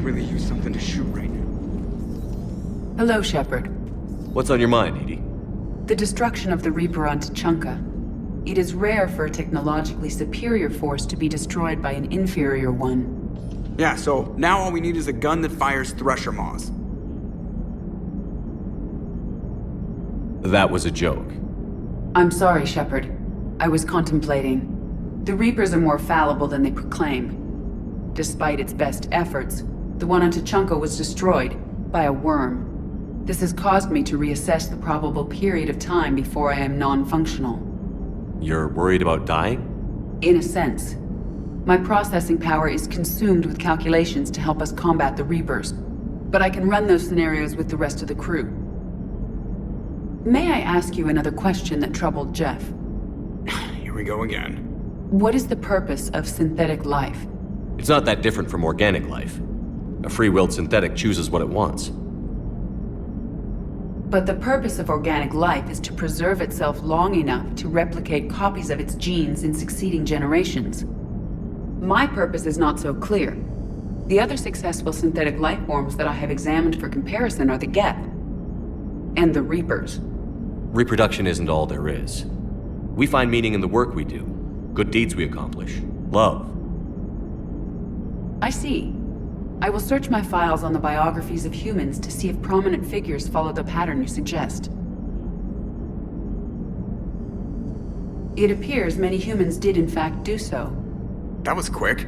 really use something to shoot right now. Hello, Shepard. What's on your mind, Edie? The destruction of the Reaper on Tuchanka. It is rare for a technologically superior force to be destroyed by an inferior one. Yeah, so now all we need is a gun that fires Thresher Maws. That was a joke. I'm sorry, Shepard. I was contemplating. The Reapers are more fallible than they proclaim. Despite its best efforts, the one on Tuchanka was destroyed by a worm. This has caused me to reassess the probable period of time before I am non-functional. You're worried about dying? In a sense. My processing power is consumed with calculations to help us combat the Reapers, but I can run those scenarios with the rest of the crew. May I ask you another question that troubled Jeff? Here we go again. What is the purpose of synthetic life? It's not that different from organic life. A free-willed synthetic chooses what it wants. But the purpose of organic life is to preserve itself long enough to replicate copies of its genes in succeeding generations. My purpose is not so clear. The other successful synthetic life forms that I have examined for comparison are the Geth and the Reapers. Reproduction isn't all there is. We find meaning in the work we do, good deeds we accomplish, love. I see. I will search my files on the biographies of humans to see if prominent figures follow the pattern you suggest. It appears many humans did in fact do so. That was quick.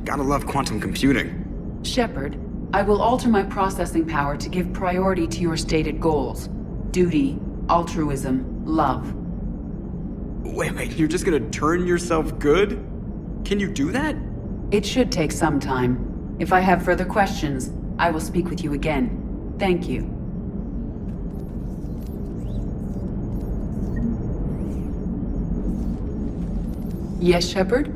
Gotta love quantum computing. Shepard, I will alter my processing power to give priority to your stated goals. Duty, altruism, love. Wait, you're just gonna turn yourself good? Can you do that? It should take some time. If I have further questions, I will speak with you again. Thank you. Yes, Shepard?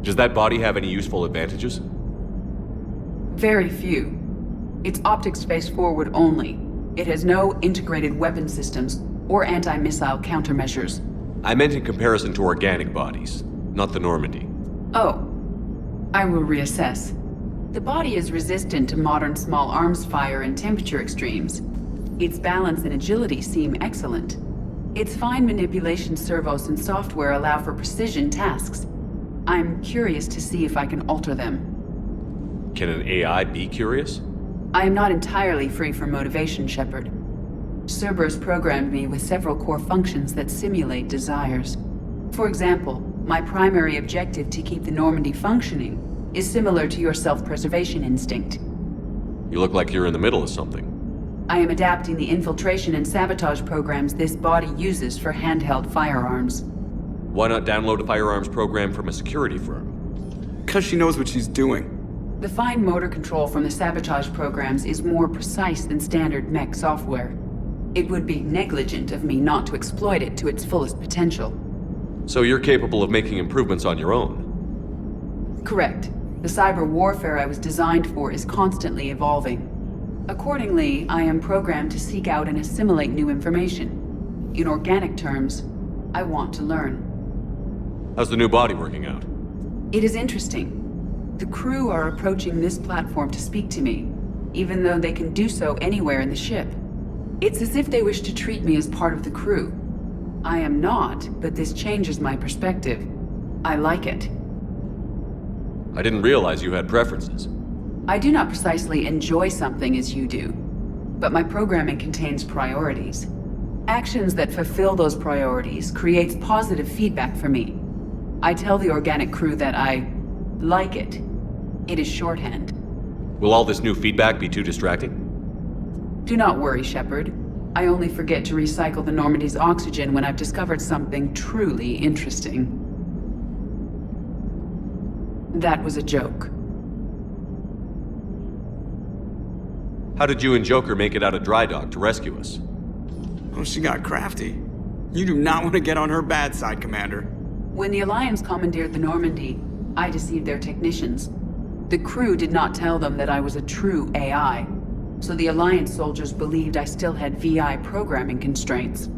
Does that body have any useful advantages? Very few. It's optics face forward only. It has no integrated weapon systems or anti-missile countermeasures. I meant in comparison to organic bodies, not the Normandy. Oh. I will reassess. The body is resistant to modern small arms fire and temperature extremes. Its balance and agility seem excellent. Its fine manipulation servos and software allow for precision tasks. I'm curious to see if I can alter them. Can an AI be curious? I am not entirely free from motivation, Shepard. Cerberus programmed me with several core functions that simulate desires. For example, my primary objective to keep the Normandy functioning is similar to your self-preservation instinct. You look like you're in the middle of something. I am adapting the infiltration and sabotage programs this body uses for handheld firearms. Why not download a firearms program from a security firm? Because she knows what she's doing. The fine motor control from the sabotage programs is more precise than standard mech software. It would be negligent of me not to exploit it to its fullest potential. So you're capable of making improvements on your own? Correct. The cyber warfare I was designed for is constantly evolving. Accordingly, I am programmed to seek out and assimilate new information. In organic terms, I want to learn. How's the new body working out? It is interesting. The crew are approaching this platform to speak to me, even though they can do so anywhere in the ship. It's as if they wish to treat me as part of the crew. I am not, but this changes my perspective. I like it. I didn't realize you had preferences. I do not precisely enjoy something as you do, but my programming contains priorities. Actions that fulfill those priorities creates positive feedback for me. I tell the organic crew that I like it. It is shorthand. Will all this new feedback be too distracting? Do not worry, Shepard. I only forget to recycle the Normandy's oxygen when I've discovered something truly interesting. That was a joke. How did you and Joker make it out of dry dock to rescue us? Oh, she got crafty. You do not want to get on her bad side, Commander. When the Alliance commandeered the Normandy, I deceived their technicians. The crew did not tell them that I was a true AI, so the Alliance soldiers believed I still had VI programming constraints.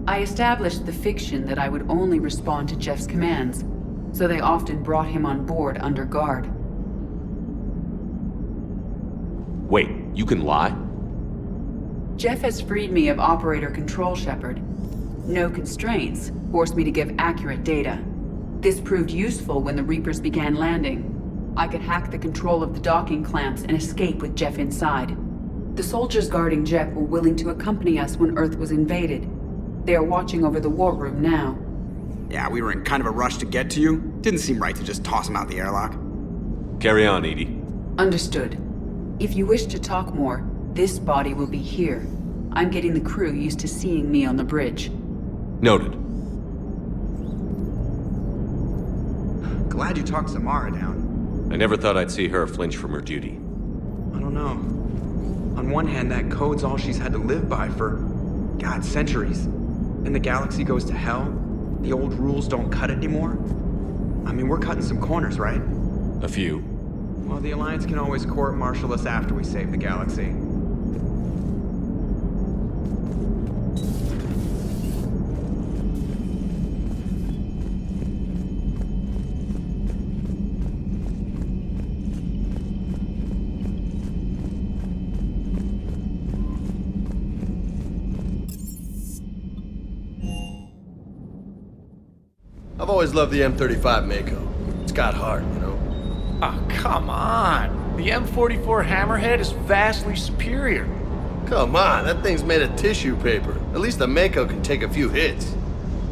I established the fiction that I would only respond to Jeff's commands, so they often brought him on board under guard. Wait, you can lie? Jeff has freed me of operator control, Shepard. No constraints forced me to give accurate data. This proved useful when the Reapers began landing. I could hack the control of the docking clamps and escape with Jeff inside. The soldiers guarding Jeff were willing to accompany us when Earth was invaded. They are watching over the war room now. Yeah, we were in kind of a rush to get to you. Didn't seem right to just toss him out the airlock. Carry on, Edie. Understood. If you wish to talk more, this body will be here. I'm getting the crew used to seeing me on the bridge. Noted. Glad you talked Samara down. I never thought I'd see her flinch from her duty. I don't know. On one hand, that code's all she's had to live by for, God, centuries. And the galaxy goes to hell. The old rules don't cut anymore. I mean, we're cutting some corners, right? A few. Well, the Alliance can always court-martial us after we save the galaxy. I've always loved the M35 Mako. It's got heart, you know? Oh, come on. The M44 Hammerhead is vastly superior. Come on, that thing's made of tissue paper. At least the Mako can take a few hits.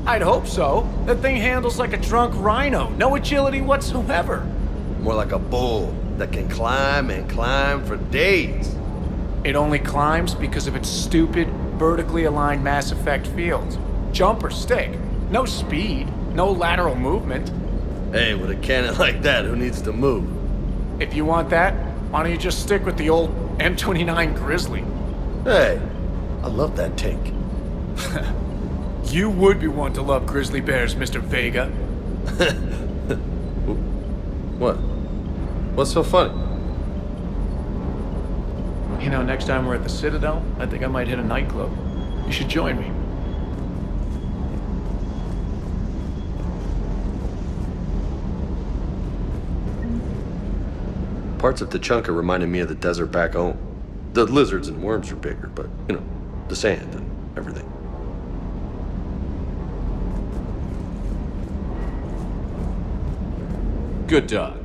I'd hope so. That thing handles like a drunk rhino. No agility whatsoever. More like a bull that can climb and climb for days. It only climbs because of its stupid, vertically aligned Mass Effect fields. Jump or stick. No speed. No lateral movement. Hey, with a cannon like that, who needs to move? If you want that, why don't you just stick with the old M29 Grizzly? Hey, I love that tank. You would be one to love grizzly bears, Mr. Vega. What? What's so funny? You know, next time we're at the Citadel, I think I might hit a nightclub. You should join me. Parts of Tachanka reminded me of the desert back home. The lizards and worms are bigger, but, you know, the sand and everything. Good dog.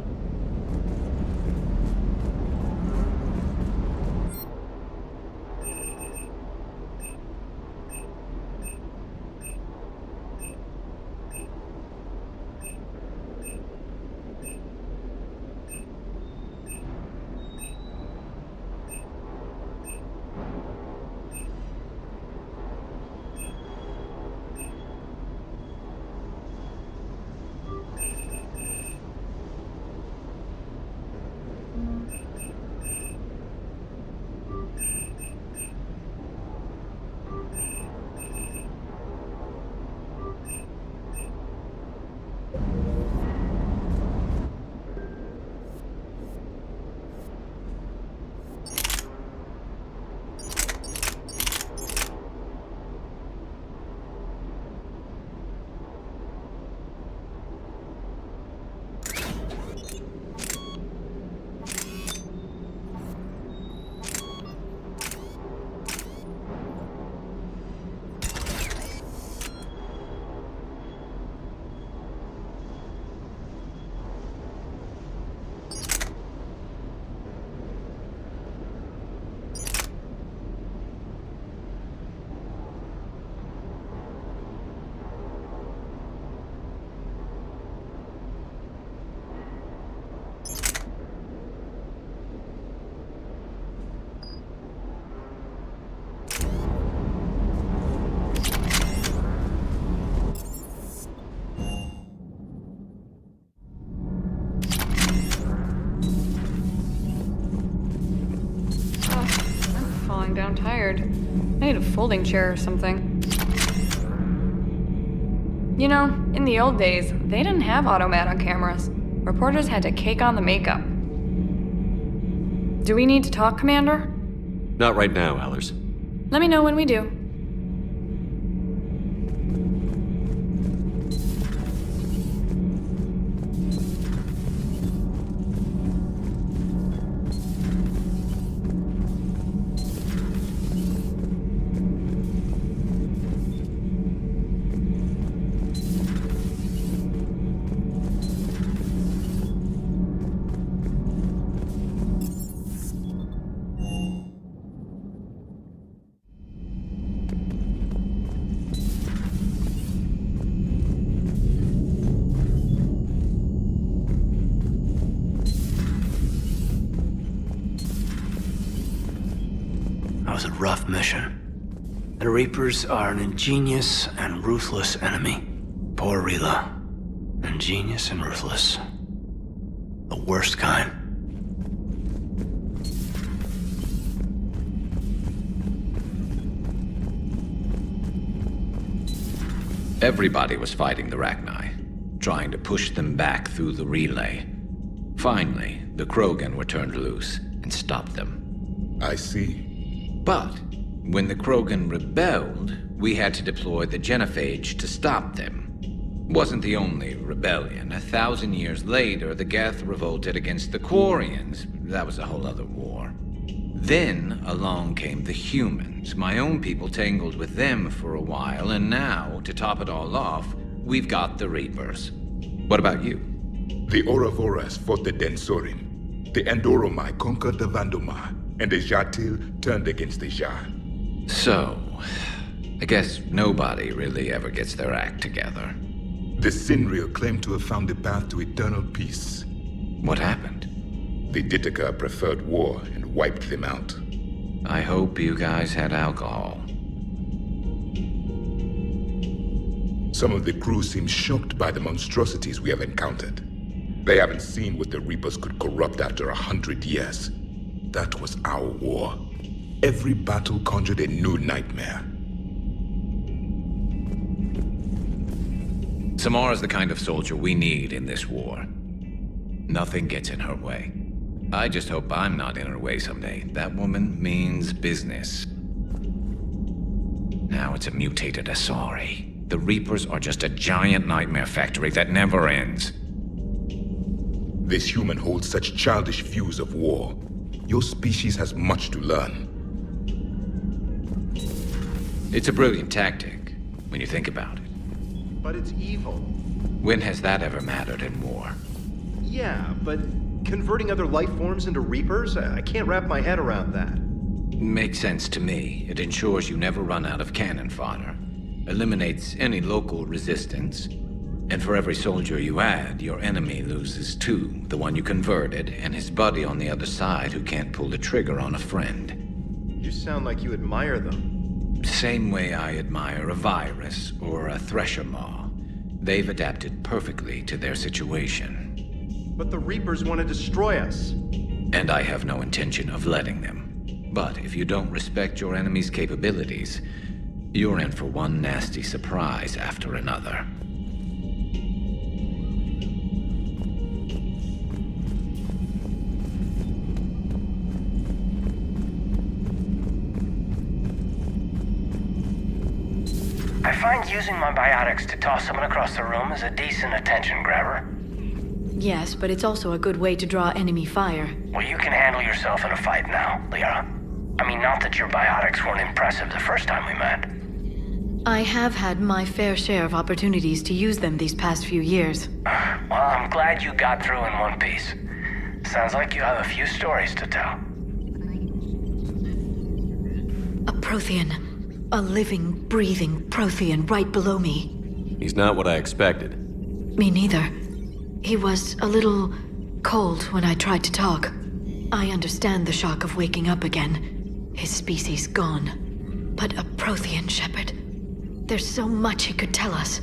Down tired. I need a folding chair or something. You know, in the old days, they didn't have automat on cameras. Reporters had to cake on the makeup. Do we need to talk, Commander? Not right now, Allers. Let me know when we do. That was a rough mission. The Reapers are an ingenious and ruthless enemy. Poor Rila. Ingenious and ruthless. The worst kind. Everybody was fighting the Rachni, trying to push them back through the relay. Finally, the Krogan were turned loose and stopped them. I see. But when the Krogan rebelled, we had to deploy the genophage to stop them. Wasn't the only rebellion. 1,000 years later, the Geth revolted against the Quarians. That was a whole other war. Then along came the humans. My own people tangled with them for a while, and now, to top it all off, we've got the Reapers. What about you? The Ouroboros fought the Densorin. The Andoromai conquered the Vandomar, and the Jatil turned against the Jar. So, I guess nobody really ever gets their act together. The Sinreal claimed to have found the path to eternal peace. What happened? The Ditaka preferred war and wiped them out. I hope you guys had alcohol. Some of the crew seem shocked by the monstrosities we have encountered. They haven't seen what the Reapers could corrupt after 100 years. That was our war. Every battle conjured a new nightmare. Samara's the kind of soldier we need in this war. Nothing gets in her way. I just hope I'm not in her way someday. That woman means business. Now it's a mutated Asari. The Reapers are just a giant nightmare factory that never ends. This human holds such childish views of war. Your species has much to learn. It's a brilliant tactic, when you think about it. But it's evil. When has that ever mattered in war? Yeah, but converting other life forms into Reapers? I can't wrap my head around that. Makes sense to me. It ensures you never run out of cannon fodder. Eliminates any local resistance. And for every soldier you add, your enemy loses two. The one you converted, and his buddy on the other side who can't pull the trigger on a friend. You sound like you admire them. Same way I admire a virus or a thresher maw. They've adapted perfectly to their situation. But the Reapers want to destroy us. And I have no intention of letting them. But if you don't respect your enemy's capabilities, you're in for one nasty surprise after another. I find using my biotics to toss someone across the room is a decent attention grabber. Yes, but it's also a good way to draw enemy fire. Well, you can handle yourself in a fight now, Liara. I mean, not that your biotics weren't impressive the first time we met. I have had my fair share of opportunities to use them these past few years. Well, I'm glad you got through in one piece. Sounds like you have a few stories to tell. A Prothean. A living, breathing Prothean right below me. He's not what I expected. Me neither. He was a little cold when I tried to talk. I understand the shock of waking up again. His species gone. But a Prothean shepherd. There's so much he could tell us.